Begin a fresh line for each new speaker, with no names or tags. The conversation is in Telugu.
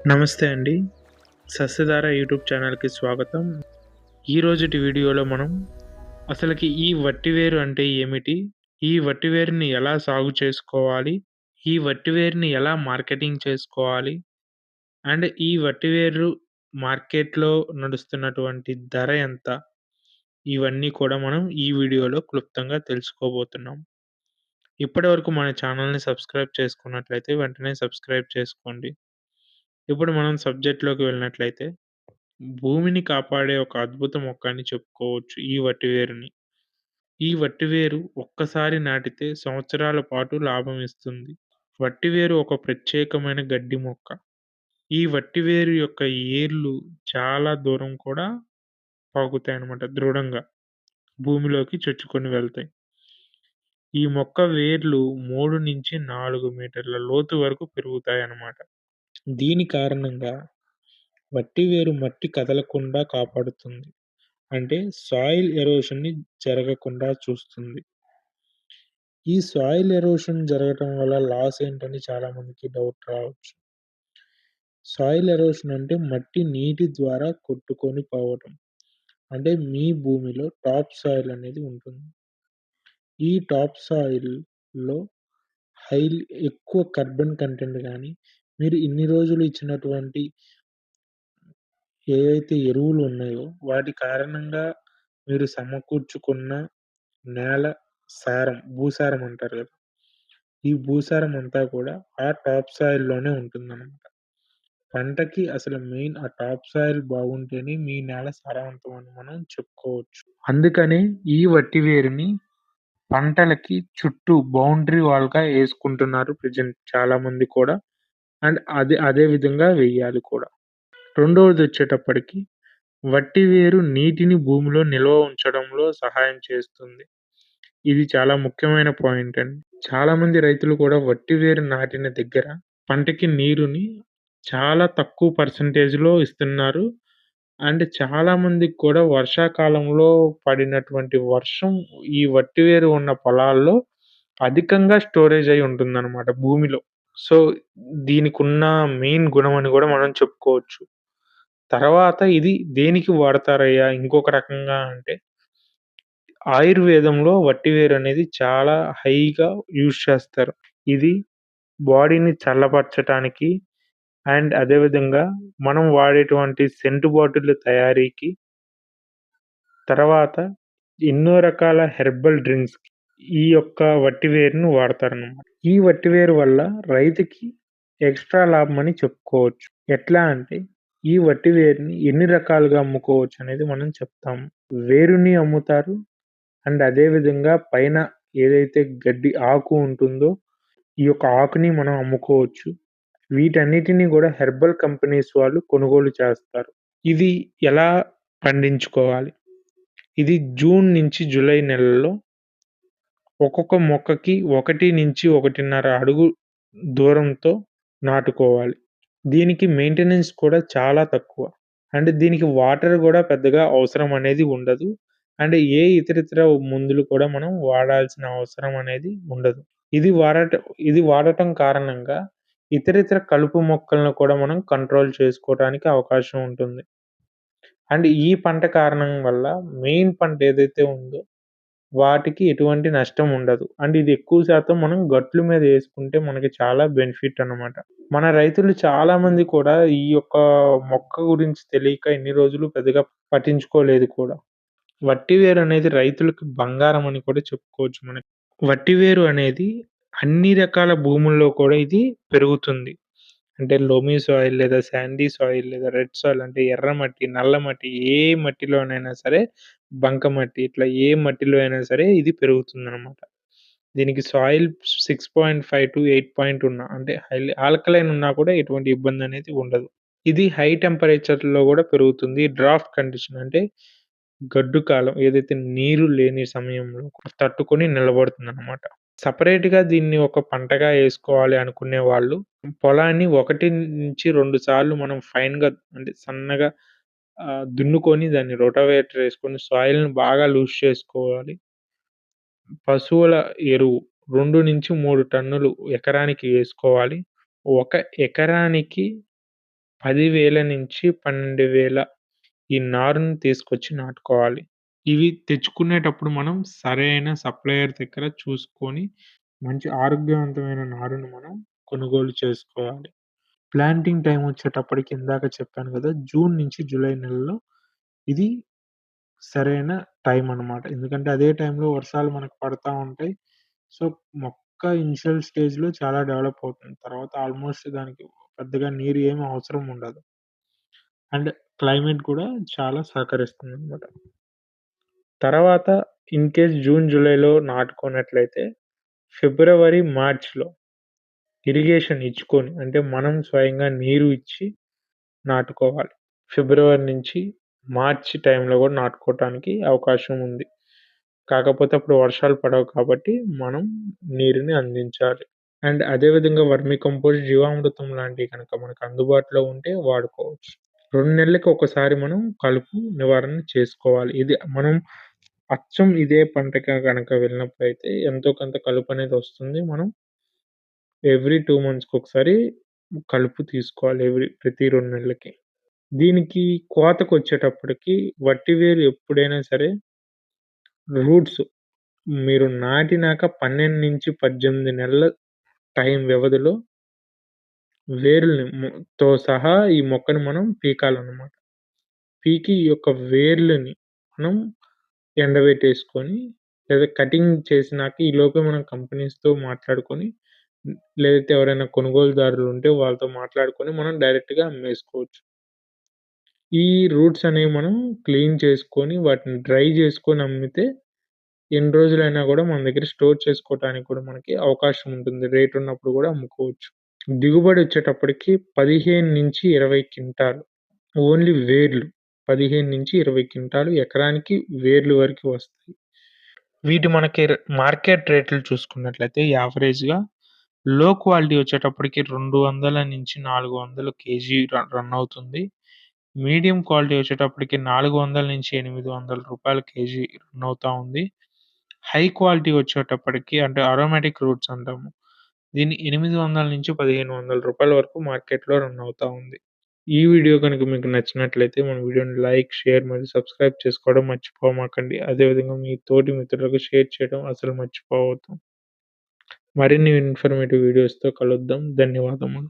నమస్తే అండి. సస్యధార యూట్యూబ్ ఛానల్‌కి స్వాగతం. ఈ రోజుటి వీడియోలో మనం అసలకి ఈ వట్టివేరు అంటే ఏమిటి? ఈ వట్టివేరుని ఎలా సాగు చేసుకోవాలి? ఈ వట్టివేరుని ఎలా మార్కెటింగ్ చేసుకోవాలి? అండ్ ఈ వట్టివేరు మార్కెట్‌లో నడుస్తున్నటువంటి ధర ఎంత? ఇవన్నీ కూడా మనం ఈ వీడియోలో క్లుప్తంగా తెలుసుకోబోతున్నాం. ఇప్పటివరకు మన ఛానల్‌ని సబ్స్క్రైబ్ చేసుకున్నట్లయితే వెంటనే సబ్స్క్రైబ్ చేసుకోండి. ఇప్పుడు మనం సబ్జెక్ట్‌లోకి వెళ్ళినట్లయితే భూమిని కాపాడే ఒక అద్భుత మొక్క అని చెప్పుకోవచ్చు ఈ వట్టివేరుని. ఈ వట్టివేరు ఒక్కసారి నాటితే సంవత్సరాల పాటు లాభం ఇస్తుంది. వట్టివేరు ఒక ప్రత్యేకమైన గడ్డి మొక్క. ఈ వట్టివేరు యొక్క ఏర్లు చాలా దూరం కూడా పాకుతాయన్నమాట దృఢంగా. భూమిలోకి చొచ్చుకొని వెళ్తాయి. ఈ మొక్క వేర్లు 3-4 మీటర్ల లోతు వరకు పెరుగుతాయన్నమాట. దీని కారణంగా వట్టివేరు మట్టి కదలకుండా కాపాడుతుంది. అంటే సాయిల్ ఎరోషన్‌ని జరగకుండా చూస్తుంది. ఈ సాయిల్ ఎరోషన్ జరగటం వల్ల లాస్ ఏంటని చాలామందికి డౌట్ రావచ్చు. సాయిల్ ఎరోషన్ అంటే మట్టి నీటి ద్వారా కొట్టుకొని పోవటం. అంటే మీ భూమిలో టాప్ సాయిల్ అనేది ఉంటుంది. ఈ టాప్ సాయిల్‌లో హైల్ ఎక్కువ కార్బన్ కంటెంట్ గాని, మీరు ఇన్ని రోజులు ఇచ్చినటువంటి ఏవైతే ఎరువులు ఉన్నాయో వాటి కారణంగా మీరు సమకూర్చుకున్న నేల సారం, భూసారం అంటారు గదా! ఈ భూసారం అంతా కూడా ఆ టాప్ సాయిల్‌లోనే ఉంటుందనమాట. పంటకి అసలు మెయిన్ ఆ టాప్ సాయిల్ బాగుంటేనే మీ నేల సారవంతం అని మనం చెప్పుకోవచ్చు. అందుకనే ఈ వట్టి వేరుని పంటలకి చుట్టూ బౌండరీ వాల్‌గా యేసుకుంటున్నారు ప్రెజెంట్ చాలామంది కూడా. అండ్ అదే విధంగా వెయ్యాలి కూడా. రెండోదొచ్చేటప్పటికి వట్టి వేరు నీటిని భూమిలో నిల్వ ఉంచడంలో సహాయం చేస్తుంది. ఇది చాలా ముఖ్యమైన పాయింట్ అండి. చాలామంది రైతులు కూడా వట్టి వేరు నాటిన దగ్గర పంటకి నీరుని చాలా తక్కువ పర్సెంటేజ్‌లో ఇస్తున్నారు. అండ్ చాలామందికి కూడా వర్షాకాలంలో పడినటువంటి వర్షం ఈ వట్టి వేరు ఉన్న పొలాల్లో అధికంగా స్టోరేజ్ అయ్యి ఉంటుందన్నమాట భూమిలో. సో, దీనికున్న మెయిన్ గుణం అని గూడా మనం చెప్పుకోవచ్చు. తర్వాత ఇది దేనికి వాడతారయ్యా ఇంకొక రకంగా అంటే ఆయుర్వేదంలో వట్టివేరనేది చాలా హైగా యూజ్ చేస్తారు. ఇది బాడీని చల్లబరచటానికి అండ్ అదే విధంగా మనం వాడేటువంటి సెంటు బాటిల్‌ల తయారీకి, తర్వాత ఎన్నో రకాల హెర్బల్ డ్రింక్స్‌కి ఈ యొక్క వట్టివేరుని వాడతారనమాట. ఈ వట్టివేరు వల్ల రైతుకి ఎక్స్‌ట్రా లాభమని చెప్పుకోవచ్చు. ఎట్లా అంటే ఈ వట్టివేరుని ఎన్ని రకాలుగా అమ్ముకోవచ్చనేది మనం చెప్తాము. వేరుని అమ్ముతారు. అండ్ అదే విధంగా పైన ఏదైతే గడ్డి ఆకు ఉంటుందో, ఈ యొక్క ఆకుని మనం అమ్ముకోవచ్చు. వీటన్నిటిని గూడా హెర్బల్ కంపెనీస్ వాళ్ళు కొనుగోలు చేస్తారు. ఇది ఎలా పండించుకోవాలి? ఇది జూన్ నుంచి జూలై నెలల్లో ఒక్కొక్క మొక్కకి 1-1.5 అడుగు దూరంతో నాటుకోవాలి. దీనికి మెయింటెనెన్స్ కూడా చాలా తక్కువ. అండ్ దీనికి వాటర్ గూడా పెద్దగా అవసరం అనేది ఉండదు. అండ్ ఏ ఇతరితర మందులు కూడా మనం వాడాల్సిన అవసరం అనేది ఉండదు. ఇది వాడట ఇది వాడటం కారణంగా ఇతరితర కలుపు మొక్కలను కూడా మనం కంట్రోల్ చేసుకోవటానికి అవకాశం ఉంటుంది. అండ్ ఈ పంట కారణం వల్ల మెయిన్ పంట ఏదైతే ఉందో వాటికి ఎటువంటి నష్టం ఉండదు. అండ్ ఇది ఎక్కువ శాతం మనం గట్ల మీద యేసుకుంటే మనకి చాలా బెనిఫిట్ అన్నమాట. మన రైతులు చాలామంది కూడా ఈ యొక్క మొక్క గురించి తెలియక ఇన్ని రోజులు పెద్దగా పట్టించుకోలేదు కూడా. వట్టివేరు అనేది రైతులకు బంగారం అని కూడా చెప్పుకోవచ్చు మనం. వట్టివేరు అనేది అన్ని రకాల భూముల్లో కూడా ఇది పెరుగుతుంది. అంటే లోamy సాయిల్ లేదా శాండీ సాయిల్ లేదా రెడ్ సాయిల్ అంటే ఎర్రమట్టి, నల్లమట్టి ఏ మట్టిలోనైనా సరే బంకమట్టి ఇట్లా ఏ మట్టిలో అయినా సరే ఇది పెరుగుతుందనమాట. దీనికి సాయిల్ 6.5-8 ఉన్నా అంటే ఆల్కలైన్ ఉన్నా కూడా ఎటువంటి ఇబ్బందనేది ఉండదు. ఇది హై టెంపరేచర్‌లో గూడా పెరుగుతుంది. డ్రాఫ్ట్ కండిషన్ అంటే గడ్డు కాలం ఏదైతే నీరు లేని సమయంలో తట్టుకొని నిలబడుతుందనమాట. సెపరేట్‌గా దీన్ని ఒక పంటగా యేసుకోవాలి అనుకునే వాళ్ళు పొలాన్ని 1-2 సార్లు మనం ఫైన్‌గా అంటే సన్నగా దున్నుకొని దాన్ని రోటావేటర్ యేసుకొని సాయిల్‌ని బాగా లూజ్ చేసుకోవాలి. పశువుల ఎరువు 2-3 టన్నులు ఎకరానికి యేసుకోవాలి. ఒక ఎకరానికి 10,000-12,000 ఈ నారుని తీసుకొచ్చి నాటుకోవాలి. ఇవి తెచ్చుకునేటప్పుడు మనం సరైన సప్లయర్ దగ్గర చూసుకొని, మంచి ఆరోగ్యవంతమైన నారుని మనం కొనుగోలు చేసుకోవాలి. ప్లాంటింగ్ టైమ్ వచ్చేటప్పటికి ఇందాక చెప్పాను గదా! జూన్ నుంచి జూలై నెలలో ఇది సరైన టైం అన్నమాట. ఎందుకంటే అదే టైంలో వర్షాలు మనకు పడతా ఉంటాయి. సో, మొక్క ఇనిషియల్ స్టేజ్‌లో చాలా డెవలప్ అవుతుంది. తర్వాత ఆల్‌మోస్ట్ దానికి పెద్దగా నీరు ఏమి అవసరం ఉండదు. అండ్ క్లైమేట్ కూడా చాలా సహకరిస్తుందన్నమాట. తర్వాత ఇన్‌కేస్ జూన్, జూలైలో నాటుకున్నట్లయితే ఫిబ్రవరి, మార్చ్‌లో ఇరిగేషన్ ఇచ్చుకొని అంటే మనం స్వయంగా నీరు ఇచ్చి నాటుకోవాలి. ఫిబ్రవరి నుంచి మార్చి టైంలో గూడా నాటుకోవటానికి అవకాశం ఉంది. కాకపోతే అప్పుడు వర్షాలు పడవు కాబట్టి మనం నీరుని అందించాలి. అండ్ అదే విధంగా వర్మి కంపోస్ట్, జీవామృతం లాంటివి గనక మనకు అందుబాటులో ఉంటే వాడుకోవచ్చు. 2 నెలలకి ఒకసారి మనం కలుపు నివారణ చేసుకోవాలి. ఇది మనం అచ్చం ఇదే పంటకి గనక వెళ్ళినప్పుడైతే ఎంతో కొంత కలుపనేది వస్తుంది. మనం ఎవ్రీ 2 మంత్స్‌కొకసారి కలుపు తీసుకోవాలి. ప్రతి 2 నెలలకి. దీనికి కోతకొచ్చేటప్పటికి వట్టివేరు ఎప్పుడైనా సరే రూట్స్ మీరు నాటినాక 12-18 నెలల టైం వ్యవధిలో వేరుల్ని తో సహా ఈ మొక్కని మనం పీకాలన్నమాట. పీకి ఈ యొక్క వేర్లని మనం ఎండబెట్టేసుకొని లేదా కటింగ్ చేసినాక ఈలోపే మనం కంపెనీస్‌తో మాట్లాడుకొని లేదంటే ఎవరైనా కొనుగోలుదారులుంటే వాళ్ళతో మాట్లాడుకొని మనం డైరెక్ట్‌గా అమ్మేసుకోవచ్చు. ఈ రూట్స్ అనేవి మనం క్లీన్ చేసుకొని వాటిని డ్రై చేసుకొని అమ్మితే ఎన్ని రోజులైనా గూడా మన దగ్గర స్టోర్ చేసుకోవటానికి కూడా మనకి అవకాశం ఉంటుంది. రేట్ ఉన్నప్పుడు గూడా అమ్ముకోవచ్చు. దిగుబడొచ్చేటప్పటికి 15-20 క్వింటాలు. ఓన్లీ వేర్లు. 15-20 క్వింటాలు ఎకరానికి వేర్లు వరకు వస్తాయి. వీటి మనకి మార్కెట్ రేట్లు చూసుకున్నట్లయితే యావరేజ్‌గా లో క్వాలిటీ వచ్చేటప్పటికి 200-400 కేజీ రన్ అవుతుంది. మీడియం క్వాలిటీ వచ్చేటప్పటికి 400-800 రూపాయల కేజీ రన్ అవుతా ఉంది. హై క్వాలిటీ వచ్చేటప్పటికి అంటే అరోమాటిక్ రూట్స్ అంటాము. దీన్ని 800-1500 రూపాయల వరకు మార్కెట్‌లో రన్ అవుతా ఉంది. ఈ వీడియో గనుక మీకు నచ్చినట్లయితే మన వీడియోని లైక్, షేర్ మరియు సబ్స్క్రైబ్ చేసుకోవడం మర్చిపోమాకండి. అదే విధంగా మీ తోటి మిత్రులకు షేర్ చేయడం అసలు మర్చిపోవద్దు. మరిన్ని ఇన్ఫర్మేటివ్ వీడియోస్‌తో కలుద్దాం. ధన్యవాదములు.